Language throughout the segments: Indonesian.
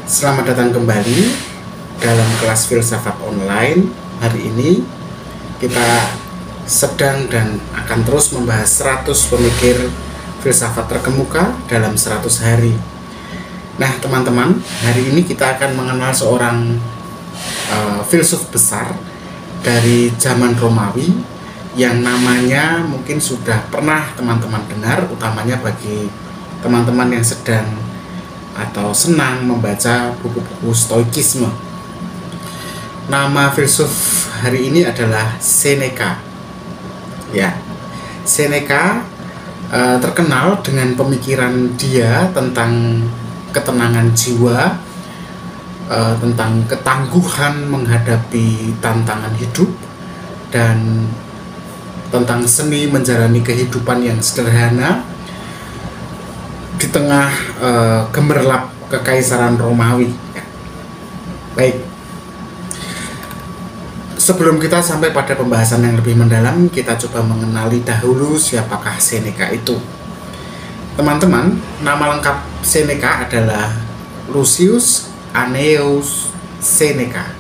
Selamat datang kembali dalam kelas filsafat online. Hari ini kita sedang dan akan terus membahas 100 pemikir filsafat terkemuka dalam 100 hari. Nah teman-teman, hari ini kita akan mengenal seorang filsuf besar dari zaman Romawi yang namanya mungkin sudah pernah teman-teman dengar, utamanya bagi teman-teman yang sedang atau senang membaca buku-buku stoikisme. Nama filsuf hari ini adalah Seneca. Ya, Seneca terkenal dengan pemikiran dia tentang ketenangan jiwa, tentang ketangguhan menghadapi tantangan hidup, dan tentang seni menjalani kehidupan yang sederhana di tengah gemerlap kekaisaran Romawi. Baik, sebelum kita sampai pada pembahasan yang lebih mendalam, kita coba mengenali dahulu siapakah Seneca itu. Teman-teman, nama lengkap Seneca adalah Lucius Annaeus Seneca.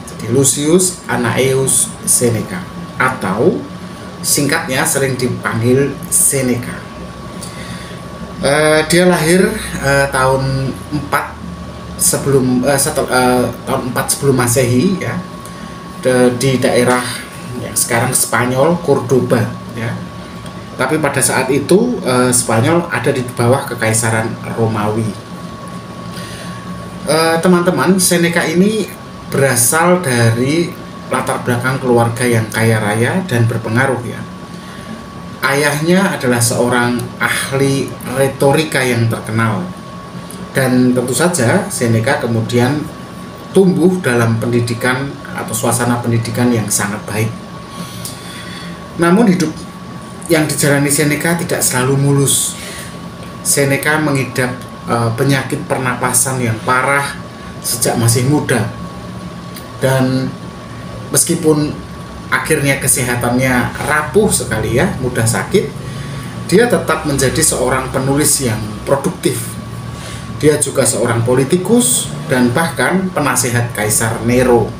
Jadi Lucius Annaeus Seneca, atau singkatnya sering dipanggil Seneca. Dia lahir tahun 4 sebelum Masehi, ya, di daerah yang sekarang Spanyol, Cordoba, ya. Tapi pada saat itu Spanyol ada di bawah kekaisaran Romawi. Teman-teman, Seneca ini berasal dari latar belakang keluarga yang kaya raya dan berpengaruh, ya. Ayahnya adalah seorang ahli retorika yang terkenal, dan tentu saja Seneca kemudian tumbuh dalam pendidikan atau suasana pendidikan yang sangat baik. Namun hidup yang dijalani Seneca tidak selalu mulus. Seneca mengidap penyakit pernapasan yang parah sejak masih muda, dan meskipun akhirnya kesehatannya rapuh sekali, ya, mudah sakit, dia tetap menjadi seorang penulis yang produktif. Dia juga seorang politikus dan bahkan penasehat Kaisar Nero.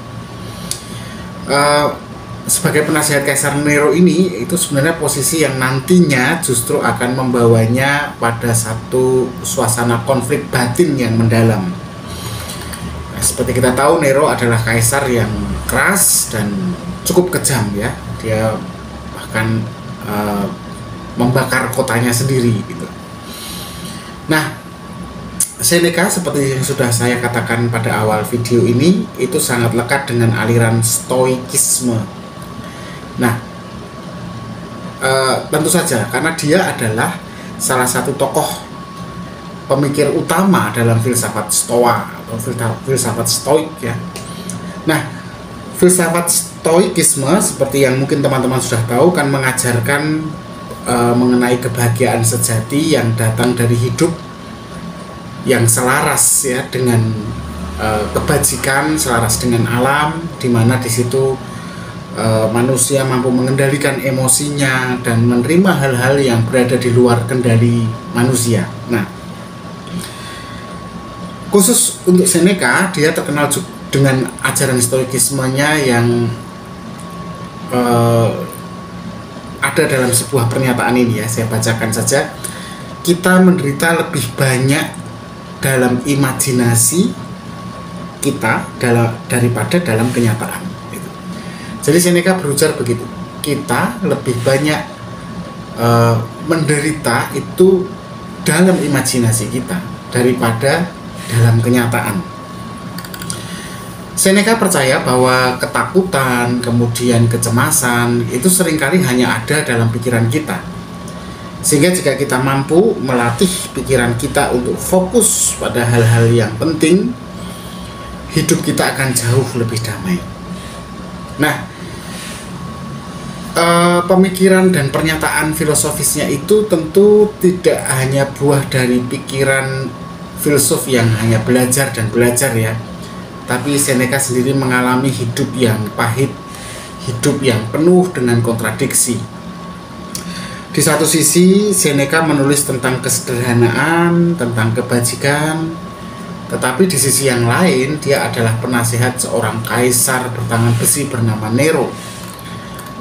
Sebagai penasehat Kaisar Nero ini, itu sebenarnya posisi yang nantinya justru akan membawanya pada satu suasana konflik batin yang mendalam. Seperti kita tahu, Nero adalah kaisar yang keras dan cukup kejam, ya. Dia bahkan membakar kotanya sendiri, gitu. Nah, Seneca seperti yang sudah saya katakan pada awal video ini, itu sangat lekat dengan aliran stoikisme. Nah, tentu saja karena dia adalah salah satu tokoh pemikir utama dalam filsafat Stoa atau filsafat Stoik, ya. Nah, filsafat Stoikisme seperti yang mungkin teman-teman sudah tahu kan mengajarkan mengenai kebahagiaan sejati yang datang dari hidup yang selaras, ya, dengan kebajikan, selaras dengan alam, di mana di situ manusia mampu mengendalikan emosinya dan menerima hal-hal yang berada di luar kendali manusia. Nah, khusus untuk Seneca, dia terkenal dengan ajaran stoikismenya yang ada dalam sebuah pernyataan ini, ya. Saya bacakan saja. Kita menderita lebih banyak dalam imajinasi kita daripada dalam kenyataan. Jadi Seneca berujar begitu. Kita lebih banyak menderita itu dalam imajinasi kita daripada dalam kenyataan. Seneca percaya bahwa ketakutan, kemudian kecemasan itu seringkali hanya ada dalam pikiran kita. Sehingga jika kita mampu melatih pikiran kita untuk fokus pada hal-hal yang penting, hidup kita akan jauh lebih damai. Nah, pemikiran dan pernyataan filosofisnya itu tentu tidak hanya buah dari pikiran filsuf yang hanya belajar dan belajar, ya. Tapi Seneca sendiri mengalami hidup yang pahit, hidup yang penuh dengan kontradiksi. Di satu sisi, Seneca menulis tentang kesederhanaan, tentang kebajikan, Tetapi di sisi yang lain, dia adalah penasihat seorang kaisar bertangan besi bernama Nero.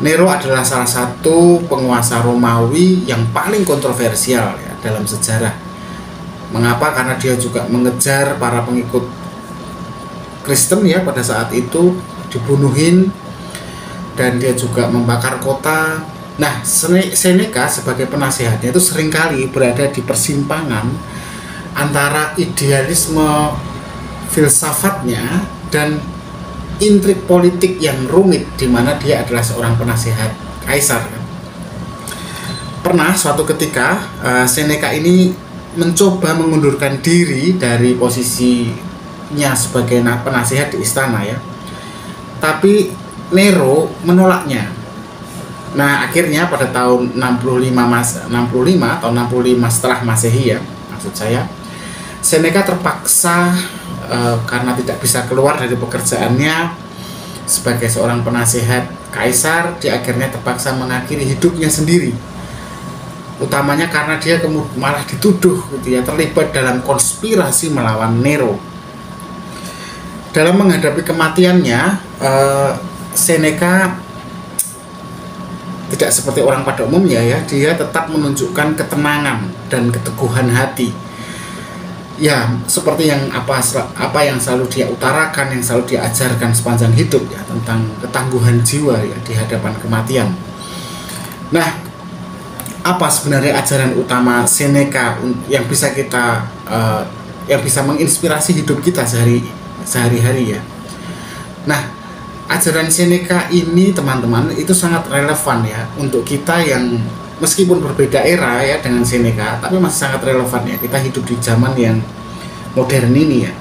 Nero adalah salah satu penguasa Romawi yang paling kontroversial ya, dalam sejarah. Mengapa? Karena dia juga mengejar para pengikut Kristen ya pada saat itu, dibunuhin, dan dia juga membakar kota. Nah, Seneca sebagai penasihatnya itu seringkali berada di persimpangan antara idealisme filsafatnya dan intrik politik yang rumit, di mana dia adalah seorang penasihat kaisar. Pernah suatu ketika Seneca ini mencoba mengundurkan diri dari posisinya sebagai penasihat di istana ya, tapi Nero menolaknya. Nah, akhirnya pada tahun 65 tahun 65 setelah Masehi ya, maksud saya, Seneca terpaksa karena tidak bisa keluar dari pekerjaannya sebagai seorang penasihat kaisar, dia akhirnya terpaksa mengakhiri hidupnya sendiri. Utamanya karena dia malah dituduh gitu ya, terlibat dalam konspirasi melawan Nero. Dalam menghadapi kematiannya, Seneca tidak seperti orang pada umumnya ya, dia tetap menunjukkan ketenangan dan keteguhan hati. Ya, seperti yang apa yang selalu dia utarakan, yang selalu dia ajarkan sepanjang hidup ya, tentang ketangguhan jiwa ya di hadapan kematian. Nah, apa sebenarnya ajaran utama Seneca yang bisa kita yang bisa menginspirasi hidup kita sehari-hari ya? Nah, ajaran Seneca ini teman-teman itu sangat relevan ya untuk kita yang meskipun berbeda era ya dengan Seneca, tapi masih sangat relevan ya, kita hidup di zaman yang modern ini ya.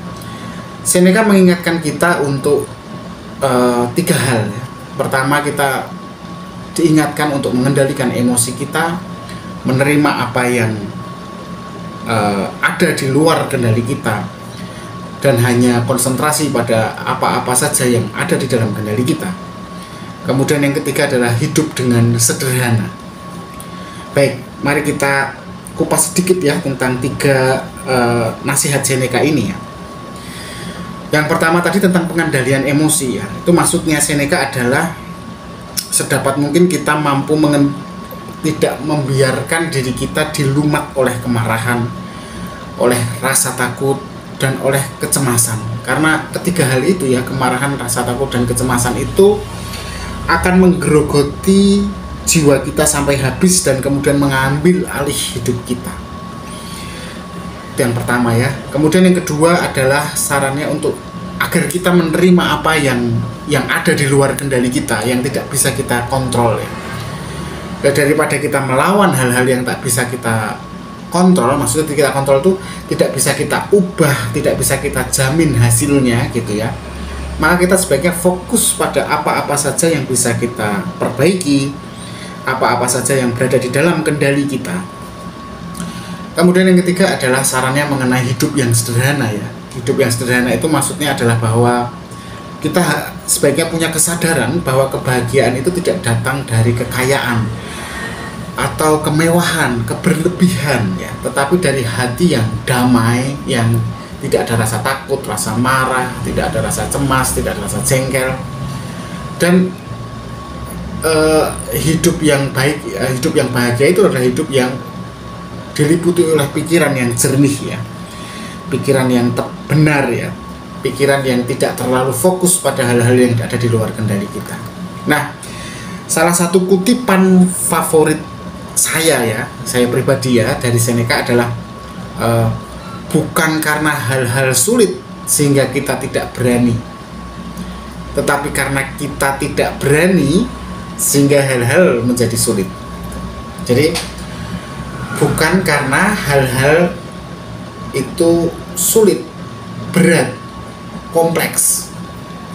Seneca mengingatkan kita untuk 3 hal ya. Pertama, kita diingatkan untuk mengendalikan emosi kita, menerima apa yang ada di luar kendali kita, dan hanya konsentrasi pada apa-apa saja yang ada di dalam kendali kita. Kemudian yang ketiga adalah hidup dengan sederhana. Baik, mari kita kupas sedikit ya tentang 3 nasihat Seneca ini ya. Yang pertama tadi tentang pengendalian emosi ya. Itu maksudnya Seneca adalah sedapat mungkin kita mampu tidak membiarkan diri kita dilumat oleh kemarahan, oleh rasa takut, dan oleh kecemasan. Karena ketiga hal itu ya, kemarahan, rasa takut, dan kecemasan itu akan menggerogoti jiwa kita sampai habis dan kemudian mengambil alih hidup kita. Itu yang pertama ya. Kemudian yang kedua adalah sarannya untuk agar kita menerima apa yang ada di luar kendali kita, yang tidak bisa kita kontrol ya. Daripada kita melawan hal-hal yang tak bisa kita kontrol, maksudnya kita kontrol itu tidak bisa kita ubah, tidak bisa kita jamin hasilnya gitu ya. Maka kita sebaiknya fokus pada apa-apa saja yang bisa kita perbaiki, apa-apa saja yang berada di dalam kendali kita. Kemudian yang ketiga adalah sarannya mengenai hidup yang sederhana ya. Hidup yang sederhana itu maksudnya adalah bahwa kita sebaiknya punya kesadaran bahwa kebahagiaan itu tidak datang dari kekayaan atau kemewahan, keberlebihan ya, tetapi dari hati yang damai, yang tidak ada rasa takut, rasa marah, tidak ada rasa cemas, tidak ada rasa jengkel. Dan hidup yang baik, hidup yang bahagia itu adalah hidup yang diliputi oleh pikiran yang jernih ya, pikiran yang benar ya, pikiran yang tidak terlalu fokus pada hal-hal yang ada di luar kendali kita. Nah, salah satu kutipan favorit saya pribadi ya dari Seneca adalah bukan karena hal-hal sulit sehingga kita tidak berani, tetapi karena kita tidak berani sehingga hal-hal menjadi sulit. Jadi bukan karena hal-hal itu sulit, berat, kompleks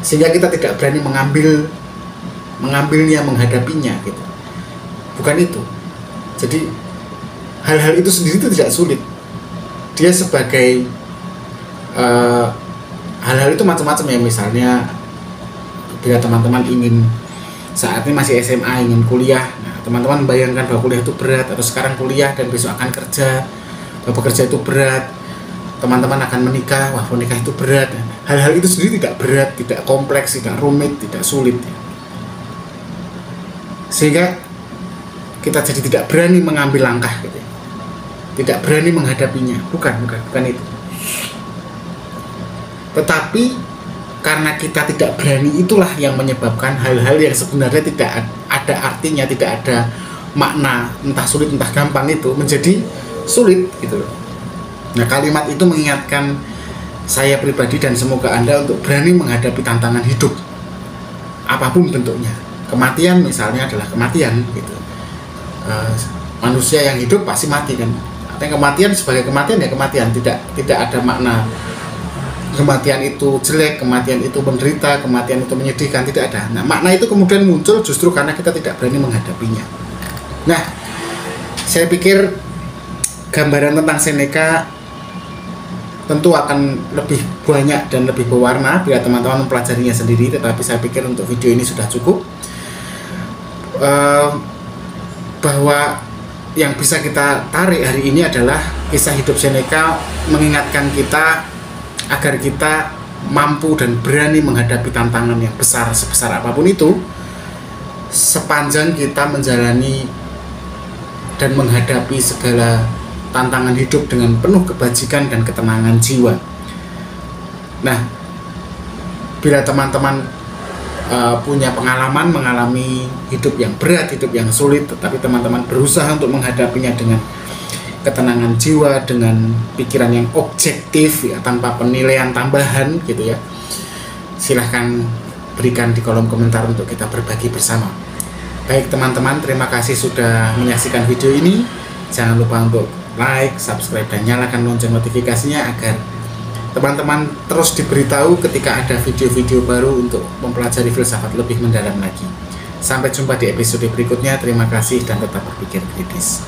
sehingga kita tidak berani mengambilnya, menghadapinya gitu. Bukan itu. Jadi hal-hal itu sendiri itu tidak sulit. Dia sebagai hal-hal itu macam-macam ya. Misalnya bila teman-teman ingin saat ini masih SMA ingin kuliah, nah, teman-teman bayangkan bahwa kuliah itu berat, atau sekarang kuliah dan besok akan kerja, bahwa bekerja itu berat, teman-teman akan menikah, wah menikah itu berat. Hal-hal itu sendiri tidak berat, tidak kompleks, tidak rumit, tidak sulit. Sehingga kita jadi tidak berani mengambil langkah gitu. Tidak berani menghadapinya. Bukan itu. Tetapi karena kita tidak berani, itulah yang menyebabkan hal-hal yang sebenarnya tidak ada artinya, tidak ada makna, entah sulit entah gampang, itu menjadi sulit gitu loh. Nah, kalimat itu mengingatkan saya pribadi dan semoga Anda untuk berani menghadapi tantangan hidup apapun bentuknya. Kematian misalnya adalah kematian gitu. Manusia yang hidup pasti mati kan. Artinya kematian sebagai kematian ya kematian, tidak ada makna kematian itu jelek, kematian itu menderita, kematian itu menyedihkan, tidak ada. Nah, makna itu kemudian muncul justru karena kita tidak berani menghadapinya. Nah, saya pikir gambaran tentang Seneca tentu akan lebih banyak dan lebih berwarna bila teman-teman mempelajarinya sendiri, tetapi saya pikir untuk video ini sudah cukup. Bahwa yang bisa kita tarik hari ini adalah kisah hidup Seneca mengingatkan kita agar kita mampu dan berani menghadapi tantangan yang besar sebesar apapun itu, sepanjang kita menjalani dan menghadapi segala tantangan hidup dengan penuh kebajikan dan ketenangan jiwa. Nah, bila teman-teman punya pengalaman mengalami hidup yang berat, hidup yang sulit, tetapi teman-teman berusaha untuk menghadapinya dengan ketenangan jiwa, dengan pikiran yang objektif ya, tanpa penilaian tambahan gitu ya, silahkan berikan di kolom komentar untuk kita berbagi bersama. Baik teman-teman, terima kasih sudah menyaksikan video ini. Jangan lupa untuk like, subscribe, dan nyalakan lonceng notifikasinya agar teman-teman terus diberitahu ketika ada video-video baru untuk mempelajari filsafat lebih mendalam lagi. Sampai jumpa di episode berikutnya. Terima kasih dan tetap berpikir kritis.